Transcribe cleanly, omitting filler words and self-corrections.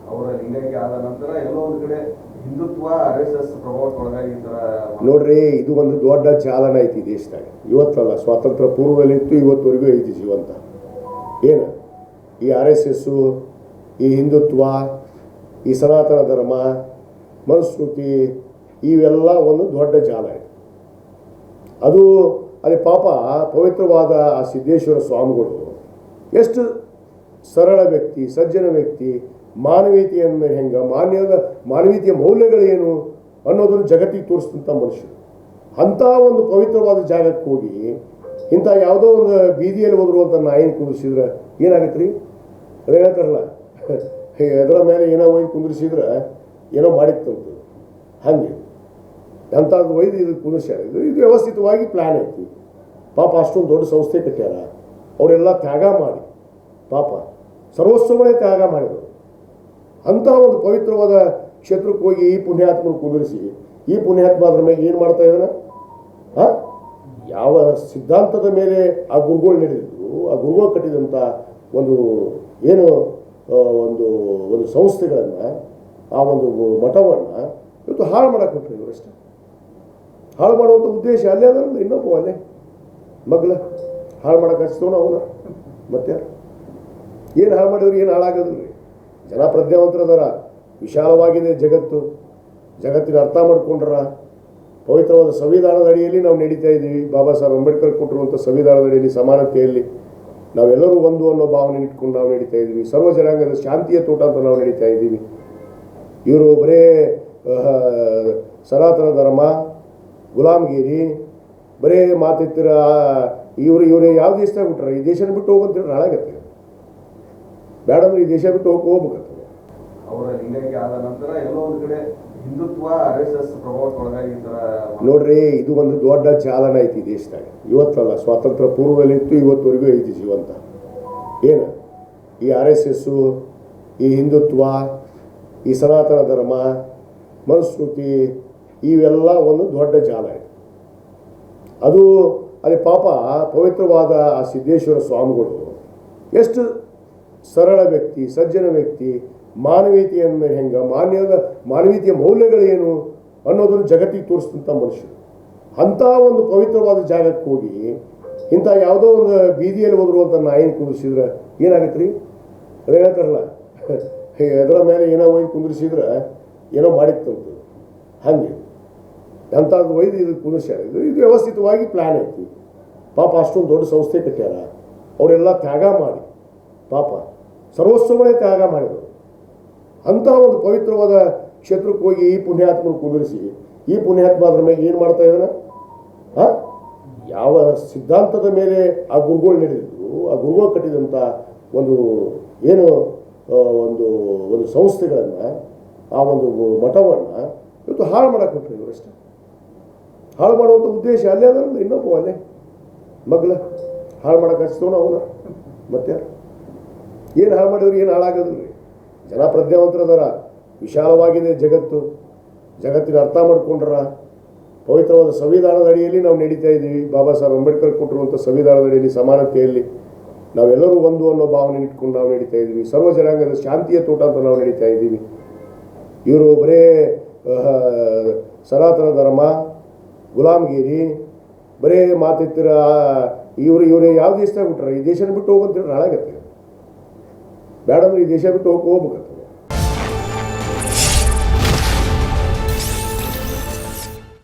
ಅವರ ಲಿಂಗೈಕ್ಯ ಆದ ನಂತರ ಎಲ್ಲೋ ಒಂದು ಕಡೆ ಹಿಂದುತ್ವ RSS ಪ್ರಭಾವಕ್ಕೊಳಗಾಗಿ ಈ ಥರ ನೋಡ್ರಿ, ಇದು ಒಂದು ದೊಡ್ಡ ಚಾಲನ ಐತಿ ದೇಶದಾಗ. ಇವತ್ತಲ್ಲ, ಸ್ವಾತಂತ್ರ್ಯ ಪೂರ್ವದಲ್ಲಿತ್ತು, ಇವತ್ತವರೆಗೂ ಐತಿ ಜೀವಂತ. ಏನು ಈ RSS, ಈ ಹಿಂದುತ್ವ, ಈ ಸನಾತನ ಧರ್ಮ, ಮನುಸ್ಮೃತಿ, ಇವೆಲ್ಲ ಒಂದು ದೊಡ್ಡ ಜಾಲ ಇದೆ. ಅದು ಅಲ್ಲಿ ಪಾಪ ಪವಿತ್ರವಾದ ಆ ಸಿದ್ದೇಶ್ವರ ಸ್ವಾಮಿಗಳು ಎಷ್ಟು ಸರಳ ವ್ಯಕ್ತಿ, ಸಜ್ಜನ ವ್ಯಕ್ತಿ, ಮಾನವೀಯತೆಯನ್ನು ಹೆಂಗೆ, ಮಾನವೀಯತೆಯ ಮೌಲ್ಯಗಳೇನು ಅನ್ನೋದನ್ನು ಜಗತ್ತಿಗೆ ತೋರಿಸಿದಂಥ ಮನುಷ್ಯರು. ಅಂಥ ಒಂದು ಪವಿತ್ರವಾದ ಜಾಗಕ್ಕೆ ಹೋಗಿ ಇಂಥ ಯಾವುದೋ ಒಂದು ಬೀದಿಯಲ್ಲಿ ಹೋದ್ರು ಅಂತ ನಾಯಿನ ಕುಂದಿಸಿದ್ರೆ ಏನಾಗತ್ತೆ ರೀ? ಅದೇ ಹೇಳ್ತಾರಲ್ಲ, ಎದರ ಮೇಲೆ ಏನೋ ಒಯ್ದು ಕುಂದಿಸಿದ್ರೆ ಏನೋ ಮಾಡಿತ್ತಂತ. ಹಾಗೆ ಅಂಥದ್ದು ಒಯ್ದು ಇದು ಕುಂದಿಸ್ಯಾರ. ಇದು ವ್ಯವಸ್ಥಿತವಾಗಿ ಪ್ಲ್ಯಾನ್ ಐತಿ. ಪಾಪ ಅಷ್ಟೊಂದು ದೊಡ್ಡ ಸಂಸ್ಥೆ ಕಟ್ಟ್ಯಾರ. ಅವರೆಲ್ಲ ತ್ಯಾಗ ಮಾಡಿ, ಪಾಪ ಸರ್ವಸ್ವಗಳೇ ತ್ಯಾಗ ಮಾಡಿದರು. ಅಂಥ ಒಂದು ಪವಿತ್ರವಾದ ಕ್ಷೇತ್ರಕ್ಕೆ ಹೋಗಿ ಈ ಪುಣ್ಯಾತ್ಮನ ಕುಂದಿರಿಸಿ, ಈ ಪುಣ್ಯಾತ್ಮ ಅದ್ರ ಮೇಲೆ ಏನು ಮಾಡ್ತಾ ಇದ್ದಾನೆ? ಯಾವ ಸಿದ್ಧಾಂತದ ಮೇಲೆ ಆ ಗುರುಗಳು ನಡೆದಿದ್ರು, ಆ ಗುರುಗಳು ಕಟ್ಟಿದಂಥ ಒಂದು ಏನು ಒಂದು ಸಂಸ್ಥೆಗಳನ್ನು, ಆ ಒಂದು ಮಠವನ್ನು ಇವತ್ತು ಹಾಳು ಮಾಡಕ್ಕೆ ಕೊಟ್ಟರು ಇವರಷ್ಟೇ. ಹಾಳು ಮಾಡುವಂಥ ಉದ್ದೇಶ ಅಲ್ಲೇ ಅದರಲ್ಲ, ಇನ್ನೊಬ್ಬ ಅಲ್ಲೇ ಮಗ್ಲ ಹಾಳು ಮಾಡಕ್ಕೆ ಹಚ್ತವನ ಅವನ. ಮತ್ತೆ ಏನು ಹಾಳು ಮಾಡಿದ್ರು, ಏನು ಹಾಳಾಗೋದಿಲ್ಲ ರೀ. ಜನ ಪ್ರಜ್ಞಾವಂತರದಾರ, ವಿಶಾಲವಾಗಿದೆ ಜಗತ್ತು, ಜಗತ್ತಿನ ಅರ್ಥ ಮಾಡ್ಕೊಂಡ್ರ. ಪವಿತ್ರವಾದ ಸಂವಿಧಾನದ ಅಡಿಯಲ್ಲಿ ನಾವು ನಡೀತಾ ಇದ್ದೀವಿ. ಬಾಬಾ ಸಾಹೇಬ್ ಅಂಬೇಡ್ಕರ್ ಕೊಟ್ಟಿರುವಂಥ ಸಂವಿಧಾನದ ಅಡಿಯಲ್ಲಿ ಸಮಾನತೆಯಲ್ಲಿ ನಾವೆಲ್ಲರೂ ಒಂದು ಅನ್ನೋ ಭಾವನೆ ಇಟ್ಕೊಂಡು ನಾವು ನಡೀತಾ ಇದ್ದೀವಿ. ಸರ್ವ ಜನಾಂಗದ ಶಾಂತಿಯ ತೋಟ ಅಂತ ನಾವು ನಡೀತಾ ಇದ್ದೀವಿ. ಇವರು ಬರೇ ಸನಾತನ ಧರ್ಮ, ಗುಲಾಮಗಿರಿ, ಬರೇ ಮಾತಿತ್ತಿರ ಇವರು ಯಾವ ದೇಶದಾಗ ಬಿಟ್ರ? ಈ ದೇಶನ ಬಿಟ್ಟು ಹೋಗಂತೇಳಿ ಹಾಳಾಗತ್ತೆ. ಬೇಡ ಅಂದ್ರೆ ಈ ದೇಶ ಬಿಟ್ಟು ಹೋಗ್ಬೇಕಂತ. ಅವರ ಲಿಂಗೈಕ್ಯ ಆದ ನಂತರ ಎಲ್ಲೋ ಒಂದು ಕಡೆ ಹಿಂದುತ್ವ RSS ಪ್ರಭಾವಕ್ಕೊಳಗಾಗಿ ಈ ಥರ ನೋಡ್ರಿ, ಇದು ಒಂದು ದೊಡ್ಡ ಚಾಲನ ಐತಿ ದೇಶದಾಗ. ಇವತ್ತಲ್ಲ, ಸ್ವಾತಂತ್ರ್ಯ ಪೂರ್ವದಲ್ಲಿತ್ತು, ಇವತ್ತವರೆಗೂ ಐತಿ ಜೀವಂತ. ಏನು ಈ RSS, ಈ ಹಿಂದುತ್ವ, ಈ ಸನಾತನ ಧರ್ಮ, ಮನುಸ್ಮೃತಿ, ಇವೆಲ್ಲ ಒಂದು ದೊಡ್ಡ ಜಾಲ ಇದೆ. ಅದು ಅಲ್ಲಿ ಪಾಪ ಪವಿತ್ರವಾದ ಆ ಸಿದ್ದೇಶ್ವರ ಸ್ವಾಮಿಗಳು ಎಷ್ಟು ಸರಳ ವ್ಯಕ್ತಿ, ಸಜ್ಜನ ವ್ಯಕ್ತಿ, ಮಾನವೀಯತೆಯನ್ನು ಹೆಂಗೆ, ಮಾನವೀಯತೆಯ ಮೌಲ್ಯಗಳೇನು ಅನ್ನೋದನ್ನು ಜಗತ್ತಿಗೆ ತೋರಿಸಿದಂಥ ಮನುಷ್ಯರು. ಅಂಥ ಒಂದು ಪವಿತ್ರವಾದ ಜಾಗಕ್ಕೆ ಹೋಗಿ ಇಂಥ ಯಾವುದೋ ಒಂದು ಬೀದಿಯಲ್ಲಿ ಹೋದ್ರು ಅಂತ ನಾಯಿನ ಕುಂದಿಸಿದ್ರೆ ಏನಾಗತ್ತೆ ರೀ? ಅದೇ ಹೇಳ್ತಾರಲ್ಲ, ಎದರ ಮೇಲೆ ಏನೋ ಒಯ್ದು ಕುಂದಿಸಿದ್ರೆ ಏನೋ ಮಾಡಿತ್ತಂತ. ಹಾಗೆ ಅಂಥದ್ದು ಒಯ್ದು ಇದು ಕುಂದಿಸ್ಯಾರ. ಇದು ವ್ಯವಸ್ಥಿತವಾಗಿ ಪ್ಲ್ಯಾನ್ ಐತಿ. ಪಾಪ ಅಷ್ಟೊಂದು ದೊಡ್ಡ ಸಂಸ್ಥೆ ಕಟ್ಟ್ಯಾರ. ಅವರೆಲ್ಲ ತ್ಯಾಗ ಮಾಡಿ, ಪಾಪ ಸರ್ವಸ್ವಗಳೇ ತ್ಯಾಗ ಮಾಡಿದರು. ಅಂಥ ಒಂದು ಪವಿತ್ರವಾದ ಕ್ಷೇತ್ರಕ್ಕೆ ಹೋಗಿ ಈ ಪುಣ್ಯಾತ್ಮನ ಕುಂದಿರಿಸಿ, ಈ ಪುಣ್ಯಾತ್ಮ ಅದ್ರ ಮೇಲೆ ಏನು ಮಾಡ್ತಾ ಇದ್ದಾನೆ? ಯಾವ ಸಿದ್ಧಾಂತದ ಮೇಲೆ ಆ ಗುರುಗಳು ನಡೆದಿದ್ರು, ಆ ಗುರುಗಳು ಕಟ್ಟಿದಂಥ ಒಂದು ಏನು ಒಂದು ಸಂಸ್ಥೆಗಳನ್ನು, ಆ ಒಂದು ಮಠವನ್ನು ಇವತ್ತು ಹಾಳು ಮಾಡಕ್ಕೆ ಕೊಟ್ಟರು ಇವರಷ್ಟೇ. ಹಾಳು ಮಾಡುವಂಥ ಉದ್ದೇಶ ಅಲ್ಲೇ ಅದರಲ್ಲ, ಇನ್ನೊಬ್ಬ ಅಲ್ಲೇ ಮಗ್ಲ ಹಾಳು ಮಾಡಕ್ಕೆ ಹಚ್ತವನ ಅವನ. ಮತ್ತೆ ಏನು ಹಾಳು ಮಾಡಿದ್ರು, ಏನು ಹಾಳಾಗೋದಿಲ್ಲ ರೀ. ಜನ ಪ್ರಜ್ಞಾವಂತರದಾರ, ವಿಶಾಲವಾಗಿದೆ ಜಗತ್ತು, ಜಗತ್ತಿನ ಅರ್ಥ ಮಾಡ್ಕೊಂಡ್ರ. ಪವಿತ್ರವಾದ ಸಂವಿಧಾನದ ಅಡಿಯಲ್ಲಿ ನಾವು ನಡೀತಾ ಇದ್ದೀವಿ. ಬಾಬಾ ಸಾಹೇಬ್ ಅಂಬೇಡ್ಕರ್ ಕೊಟ್ಟಿರುವಂಥ ಸಂವಿಧಾನದ ಅಡಿಯಲ್ಲಿ ಸಮಾನತೆಯಲ್ಲಿ ನಾವೆಲ್ಲರೂ ಒಂದು ಅನ್ನೋ ಭಾವನೆ ಇಟ್ಕೊಂಡು ನಾವು ನಡೀತಾ ಇದ್ದೀವಿ. ಸರ್ವ ಜನಾಂಗದ ಶಾಂತಿಯ ತೋಟ ಅಂತ ನಾವು ನಡೀತಾ ಇದ್ದೀವಿ. ಇವರು ಬರೇ ಸನಾತನ ಧರ್ಮ, ಗುಲಾಮಗಿರಿ, ಬರೇ ಮಾತಿತ್ತಿರ ಇವರು ಯಾವ ದೇಶದಾಗ ಬಿಟ್ರ? ಈ ದೇಶನ ಬಿಟ್ಟು ಹೋಗಂತೇಳಿ ಹಾಳಾಗತ್ತೆ. ಬೇಡ ಅಂದ್ರೆ ಈ ದೇಶ ಬಿಟ್ಟು ಹೋಗ್ಬೇಕಂತ.